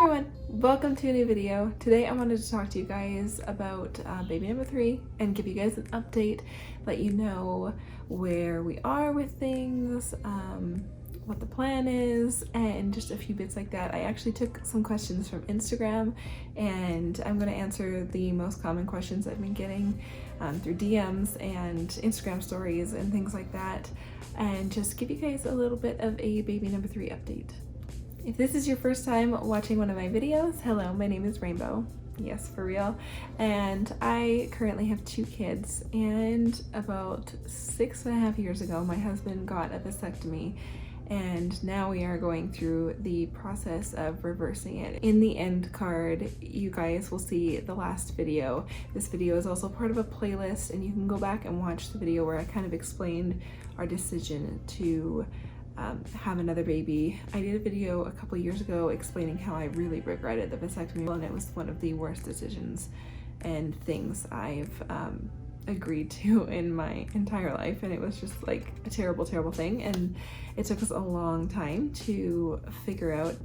everyone, welcome to a new video. Today I wanted to talk to you guys about baby number 3 and give you guys an update, let you know where we are with things, what the plan is, and just a few bits like that. I actually took some questions from Instagram and I'm going to answer the most common questions I've been getting through DMs and Instagram stories and things like that, and just give you guys a little bit of a baby number 3 update. If this is your first time watching one of my videos, hello, my name is Rainbow. Yes, for real. And I currently have 2 kids, and about 6.5 years ago, my husband got a vasectomy, and now we are going through the process of reversing it. In the end card, you guys will see the last video. This video is also part of a playlist, and you can go back and watch the video where I kind of explained our decision to have another baby. I did a video a couple years ago explaining how I really regretted the vasectomy, and it was one of the worst decisions and things I've agreed to in my entire life, and it was just like a terrible thing, and it took us a long time to figure out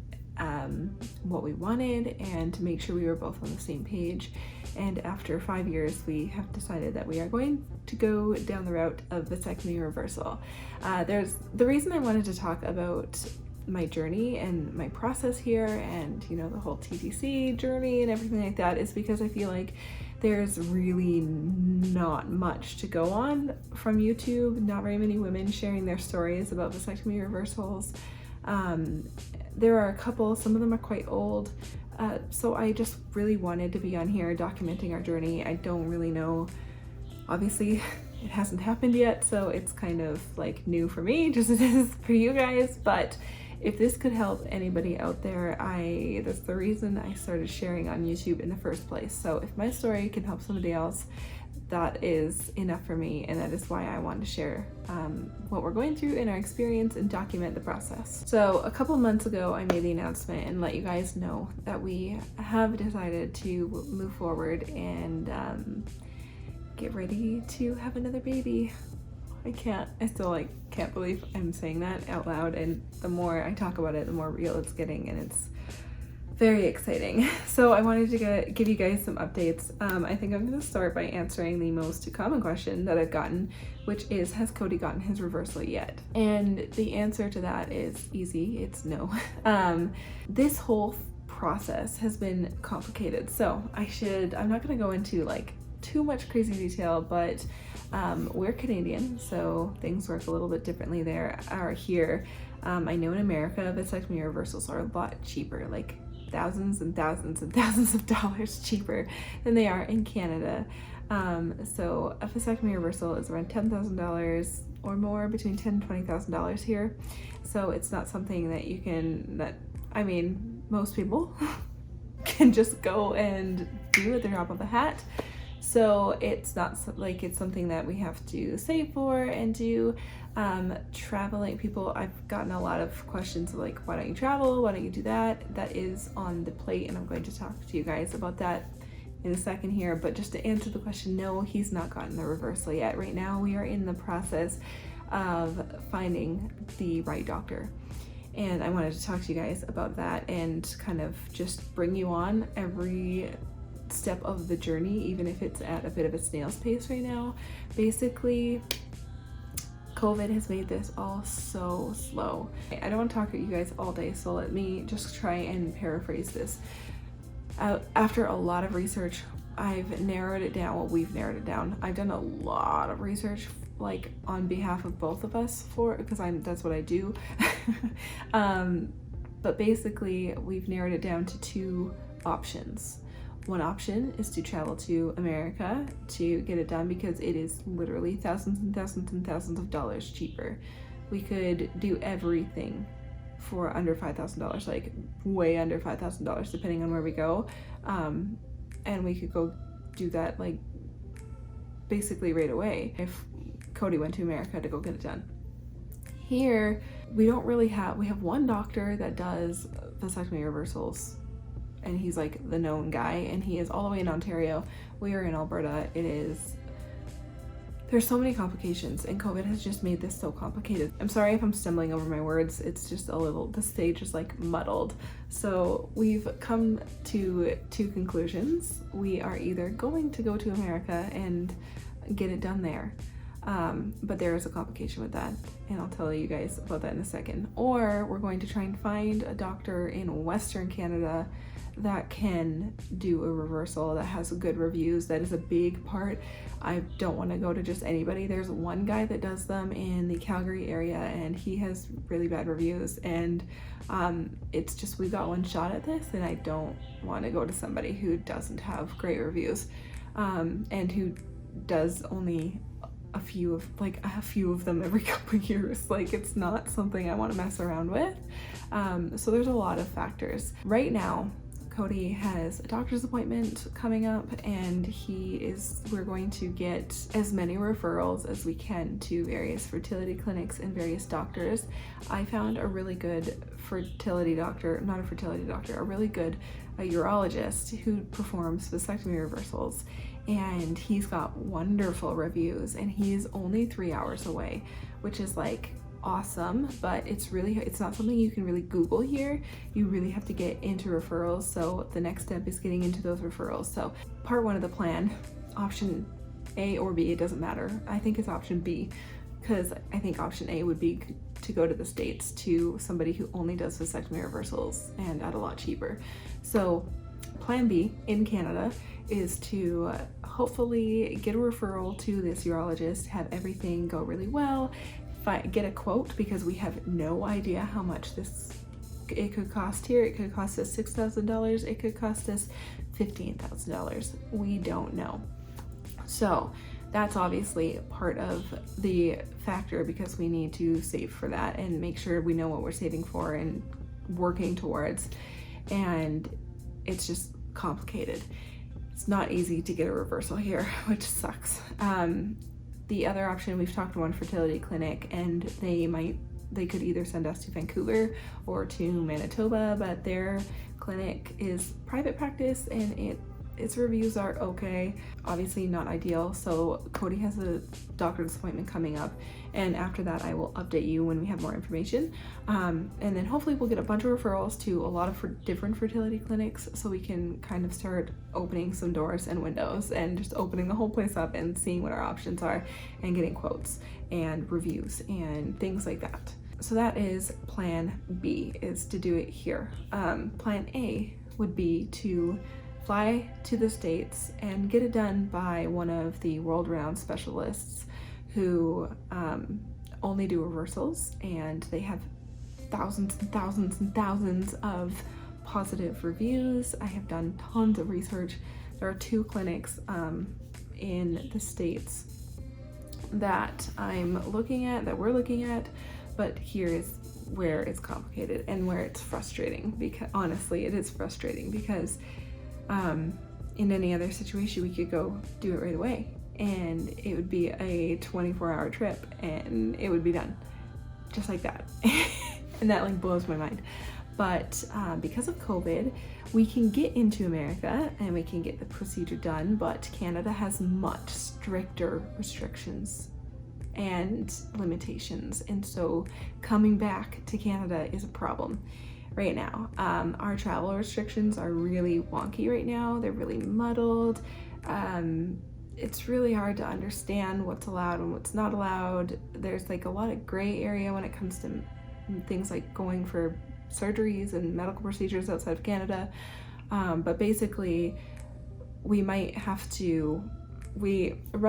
what we wanted and to make sure we were both on the same page. And after 5 years, we have decided that we are going to go down the route of vasectomy reversal. The reason I wanted to talk about my journey and my process here, and you know, the whole TTC journey and everything like that, is because I feel like there's really not much to go on from YouTube. Not very many women sharing their stories about vasectomy reversals. There are a couple, some of them are quite old, so I just really wanted to be on here documenting our journey. I don't really know, obviously it hasn't happened yet, so it's kind of like new for me, just as it is for you guys, but if this could help anybody out there, that's the reason I started sharing on YouTube in the first place. So if my story can help somebody else, that is enough for me, and that is why I wanted to share what we're going through in our experience and document the process. So a couple months ago, I made the announcement and let you guys know that we have decided to move forward and get ready to have another baby. I still can't believe I'm saying that out loud, and the more I talk about it, the more real it's getting, and it's very exciting. So I wanted to give you guys some updates. I think I'm going to start by answering the most common question that I've gotten, which is, has Cody gotten his reversal yet? And the answer to that is easy. It's no. This whole process has been complicated, so I'm not going to go into too much crazy detail, but we're Canadian, so things work a little bit differently there or here. I know in America, vasectomy reversals are a lot cheaper, like thousands and thousands and thousands of dollars cheaper than they are in Canada. So a vasectomy reversal is around $10,000 or more, between $10,000 and $20,000 here. So it's not something that most people can just go and do at the drop of a hat. So it's not like it's something that we have to save for and do. Traveling, I've gotten a lot of questions like, why don't you travel? Why don't you do that? That is on the plate, and I'm going to talk to you guys about that in a second here. But just to answer the question, no, he's not gotten the reversal yet. Right now, we are in the process of finding the right doctor. And I wanted to talk to you guys about that and kind of just bring you on every step of the journey, even if it's at a bit of a snail's pace right now. Basically, COVID has made this all so slow. I don't want to talk to you guys all day, so let me just try and paraphrase this. After a lot of research, I've narrowed it down. Well, we've narrowed it down. I've done a lot of research on behalf of both of us because that's what I do. But basically, we've narrowed it down to 2 options. One option is to travel to America to get it done, because it is literally thousands and thousands and thousands of dollars cheaper. We could do everything for under $5,000, like way under $5,000, depending on where we go. And we could go do that basically right away if Cody went to America to go get it done. Here, we have one doctor that does vasectomy reversals, and he's the known guy, and he is all the way in Ontario. We are in Alberta. It is there's so many complications, and COVID has just made this so complicated. I'm sorry if I'm stumbling over my words. It's just a little, the stage is like muddled. So we've come to two conclusions. We are either going to go to America and get it done there, but there is a complication with that, and I'll tell you guys about that in a second. Or we're going to try and find a doctor in Western Canada that can do a reversal, that has good reviews. That is a big part. I don't want to go to just anybody. There's one guy that does them in the Calgary area, and he has really bad reviews, and it's just, we got one shot at this, and I don't want to go to somebody who doesn't have great reviews, and who does only a few of them every couple of years. Like, it's not something I want to mess around with. So there's a lot of factors. Right now, Cody has a doctor's appointment coming up, and we're going to get as many referrals as we can to various fertility clinics and various doctors. I found a really good fertility doctor, not a fertility doctor, a really good urologist who performs vasectomy reversals, and he's got wonderful reviews, and he's only 3 hours away, which is like awesome, but it's not something you can really Google here. You really have to get into referrals, so the next step is getting into those referrals. So part one of the plan, option A or B, it doesn't matter. I think it's option B, because I think option A would be to go to the States to somebody who only does vasectomy reversals and at a lot cheaper. So plan B in Canada is to hopefully get a referral to this urologist, have everything go really well, get a quote, because we have no idea how much it could cost here. It could cost us $6,000, it could cost us $15,000. We don't know. So that's obviously part of the factor, because we need to save for that and make sure we know what we're saving for and working towards. And it's just complicated. It's not easy to get a reversal here, which sucks. The other option, we've talked to one fertility clinic, and they could either send us to Vancouver or to Manitoba, but their clinic is private practice, and its reviews are okay. Obviously not ideal. So Cody has a doctor's appointment coming up, and after that I will update you when we have more information. And then hopefully we'll get a bunch of referrals to a lot of different fertility clinics, so we can kind of start opening some doors and windows and just opening the whole place up and seeing what our options are and getting quotes and reviews and things like that. So that is plan B, is to do it here. Plan A would be to fly to the States and get it done by one of the world-renowned specialists who only do reversals, and they have thousands and thousands and thousands of positive reviews. I have done tons of research. There are two clinics in the States that we're looking at, but here is where it's complicated and where it's frustrating, because honestly it is frustrating, because in any other situation we could go do it right away, and it would be a 24-hour trip, and it would be done just like that. And that like blows my mind. But because of COVID, we can get into America and we can get the procedure done, but Canada has much stricter restrictions and limitations, and so coming back to Canada is a problem right now. Our travel restrictions are really wonky right now. They're really muddled. It's really hard to understand what's allowed and what's not allowed. There's like a lot of gray area when it comes to things like going for surgeries and medical procedures outside of Canada. But basically we run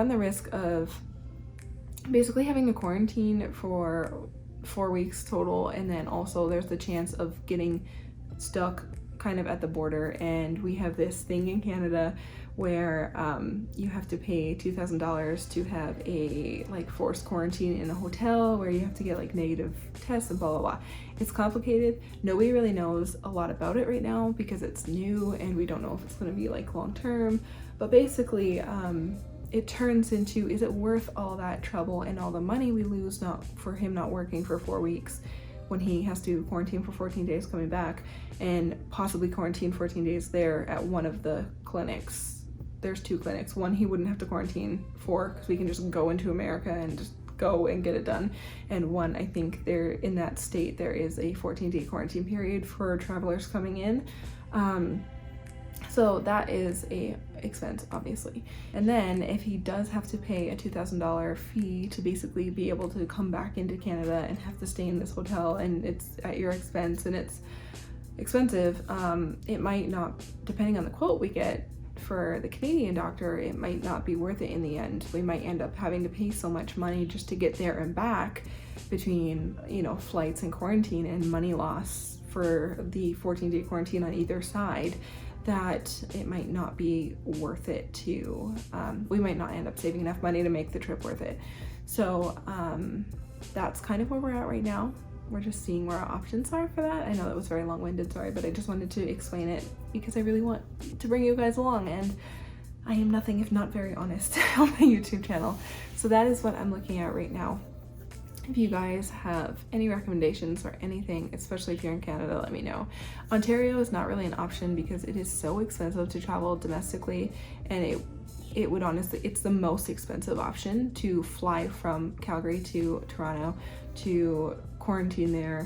the risk of basically having to quarantine for 4 weeks total, and then also there's the chance of getting stuck kind of at the border. And we have this thing in Canada where you have to pay $2,000 to have a like forced quarantine in a hotel, where you have to get like negative tests and blah blah blah. It's complicated. Nobody really knows a lot about it right now because it's new, and we don't know if it's going to be like long term. But basically it turns into, is it worth all that trouble and all the money we lose for him not working for 4 weeks when he has to quarantine for 14 days coming back, and possibly quarantine 14 days there at one of the clinics there's 2 clinics. One he wouldn't have to quarantine for because we can just go into America and just go and get it done. And one, I think there in that state, there is a 14-day quarantine period for travelers coming in. So that is a expense, obviously. And then if he does have to pay a $2,000 fee to basically be able to come back into Canada and have to stay in this hotel, and it's at your expense and it's expensive, it might not, depending on the quote we get for the Canadian doctor, it might not be worth it in the end. We might end up having to pay so much money just to get there and back between, you know, flights and quarantine and money loss for the 14-day quarantine on either side, that it might not be worth it to, we might not end up saving enough money to make the trip worth it. So that's kind of where we're at right now. We're just seeing where our options are for that. I know that was very long-winded, sorry, but I just wanted to explain it because I really want to bring you guys along, and I am nothing if not very honest on my YouTube channel. So that is what I'm looking at right now. If you guys have any recommendations or anything, especially if you're in Canada, let me know. Ontario is not really an option because it is so expensive to travel domestically, and it would honestly, it's the most expensive option to fly from Calgary to Toronto, to quarantine there,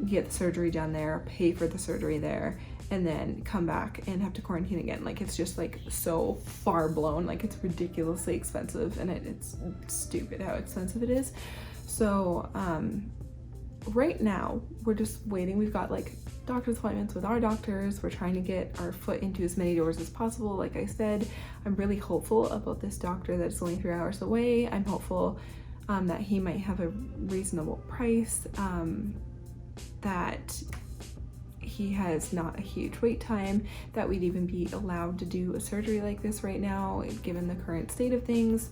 get the surgery done there, pay for the surgery there, and then come back and have to quarantine again. Like, it's just like so far blown, like it's ridiculously expensive, and it's stupid how expensive it is. So right now we're just waiting. We've got like doctor's appointments with our doctors. We're trying to get our foot into as many doors as possible. Like I said, I'm really hopeful about this doctor that's only 3 hours away. I'm hopeful that he might have a reasonable price, that he has not a huge wait time, that we'd even be allowed to do a surgery like this right now, given the current state of things.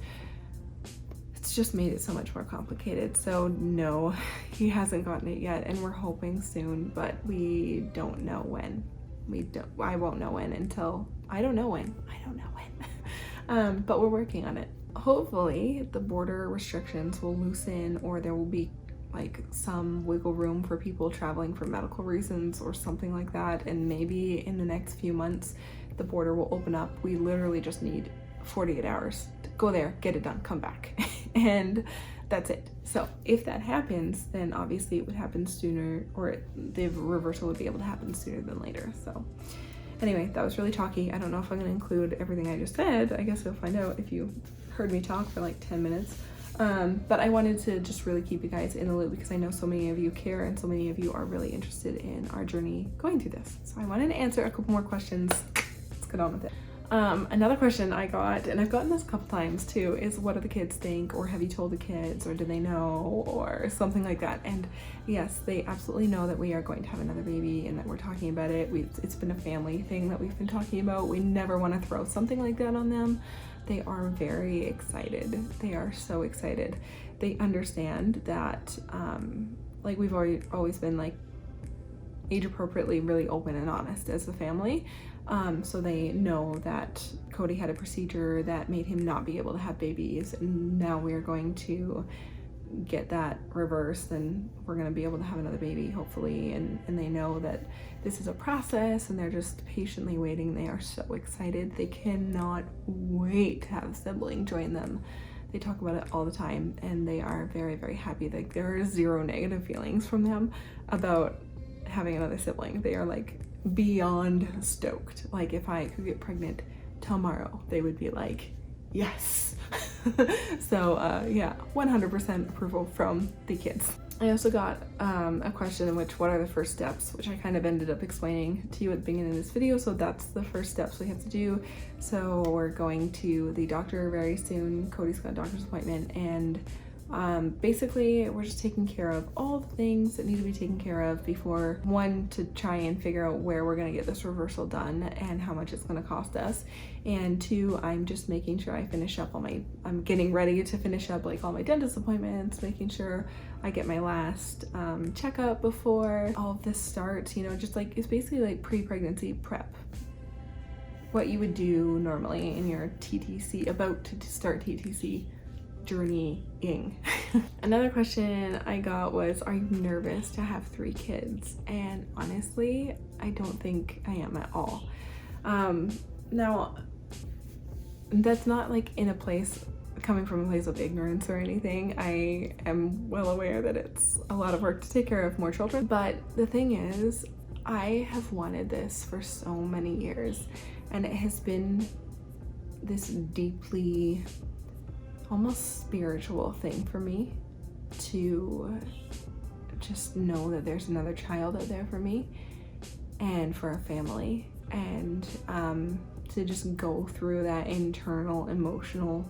It's just made it so much more complicated. So no, he hasn't gotten it yet, and we're hoping soon, but we don't know when. I won't know when until, I don't know when. But we're working on it. Hopefully the border restrictions will loosen, or there will be like some wiggle room for people traveling for medical reasons or something like that, and maybe in the next few months the border will open up. We literally just need 48 hours to go there, get it done, come back, and that's it. So if that happens, then obviously it would happen sooner, or the reversal would be able to happen sooner than later. So anyway, that was really talky. I don't know if I'm going to include everything I just said. I guess you'll find out if you heard me talk for like 10 minutes. But I wanted to just really keep you guys in the loop because I know so many of you care and so many of you are really interested in our journey going through this. So I wanted to answer a couple more questions. Let's get on with it. Another question I got, and I've gotten this a couple times too, is what do the kids think, or have you told the kids, or do they know, or something like that. And yes, they absolutely know that we are going to have another baby and that we're talking about it. It's been a family thing that we've been talking about. We never want to throw something like that on them. They are very excited. They are so excited. They understand that like we've always been like age appropriately really open and honest as a family. So they know that Cody had a procedure that made him not be able to have babies, and now we're going to get that reversed and we're going to be able to have another baby hopefully, and they know that this is a process and they're just patiently waiting. They are so excited. They cannot wait to have a sibling join them. They talk about it all the time, and they are very, very happy. Like, there are zero negative feelings from them about having another sibling. They are like beyond stoked. Like, if I could get pregnant tomorrow, they would be like, yes. So yeah, 100% approval from the kids. I also got a question in which, what are the first steps, which I kind of ended up explaining to you at the beginning of this video. So that's the first steps we have to do. So we're going to the doctor very soon. Cody's got a doctor's appointment, and basically we're just taking care of all the things that need to be taken care of before, one, to try and figure out where we're going to get this reversal done and how much it's going to cost us, and two, I'm just making sure I finish up I'm getting ready to finish up like all my dentist appointments, making sure I get my last checkup before all of this starts, you know, just like, it's basically like pre-pregnancy prep. What you would do normally in your TTC, about to start TTC journeying. Another question I got was, are you nervous to have 3 kids? And honestly, I don't think I am at all. Now, that's not like in a place coming from a place of ignorance or anything. I am well aware that it's a lot of work to take care of more children, but the thing is, I have wanted this for so many years, and it has been this deeply, almost spiritual thing for me to just know that there's another child out there for me and for a family, and to just go through that internal emotional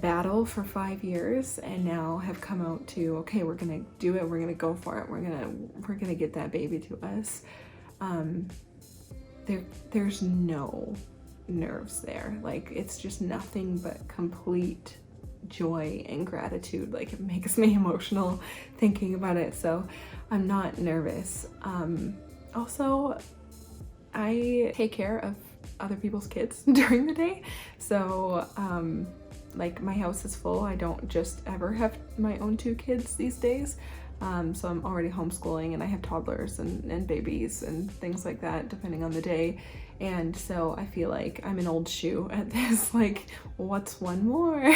battle for 5 years, and now have come out to, okay, we're gonna do it, we're gonna go for it, we're gonna get that baby to us. There's no nerves there. Like, it's just nothing but complete joy and gratitude. Like, it makes me emotional thinking about it, so I'm not nervous. Also, I take care of other people's kids during the day, so like, my house is full. I don't just ever have my own 2 kids these days, so I'm already homeschooling, and I have toddlers and babies and things like that depending on the day. And so I feel like I'm an old shoe at this, like, what's one more?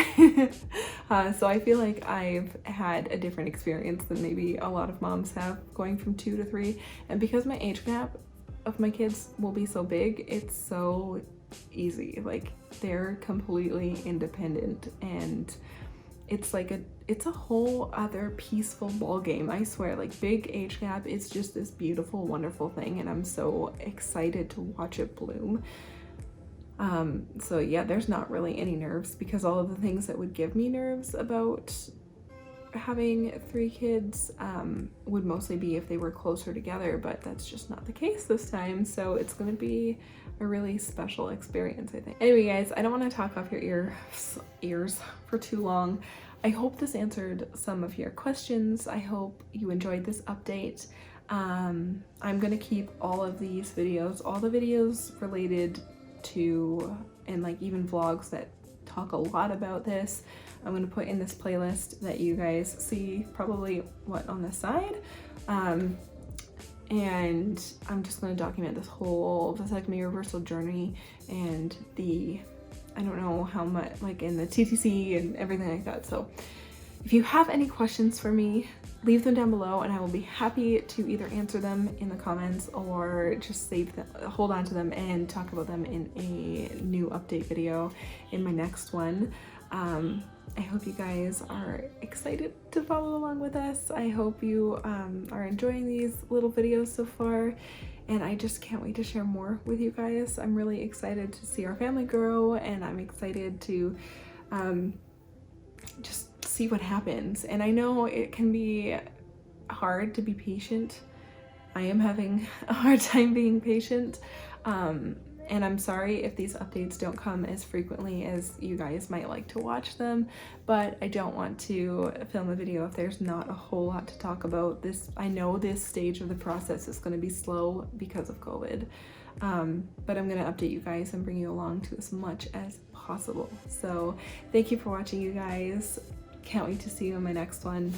So I feel like I've had a different experience than maybe a lot of moms have, going from 2 to 3. And because my age gap of my kids will be so big, it's so easy. Like, they're completely independent, and it's like it's a whole other peaceful ball game, I swear. Like, big age gap is just this beautiful, wonderful thing, and I'm so excited to watch it bloom. So yeah, there's not really any nerves, because all of the things that would give me nerves about having 3 kids would mostly be if they were closer together, but that's just not the case this time, so it's gonna be a really special experience, I think. Anyway guys, I don't want to talk off your ears for too long. I hope this answered some of your questions. I hope you enjoyed this update. I'm gonna keep all of these videos, all the videos related to, and like even vlogs that talk a lot about this, I'm gonna put in this playlist that you guys see probably on the side. And I'm just gonna document this whole vasectomy reversal journey and I don't know how much, like, in the TTC and everything like that. So if you have any questions for me, leave them down below, and I will be happy to either answer them in the comments or just save them, hold on to them, and talk about them in a new update video in my next one. I hope you guys are excited to follow along with us. I hope you are enjoying these little videos so far, and I just can't wait to share more with you guys. I'm really excited to see our family grow, and I'm excited to just see what happens. And I know it can be hard to be patient. I am having a hard time being patient. And I'm sorry if these updates don't come as frequently as you guys might like to watch them, but I don't want to film a video if there's not a whole lot to talk about. I know this stage of the process is going to be slow because of COVID, but I'm going to update you guys and bring you along to as much as possible. So thank you for watching, you guys. Can't wait to see you in my next one.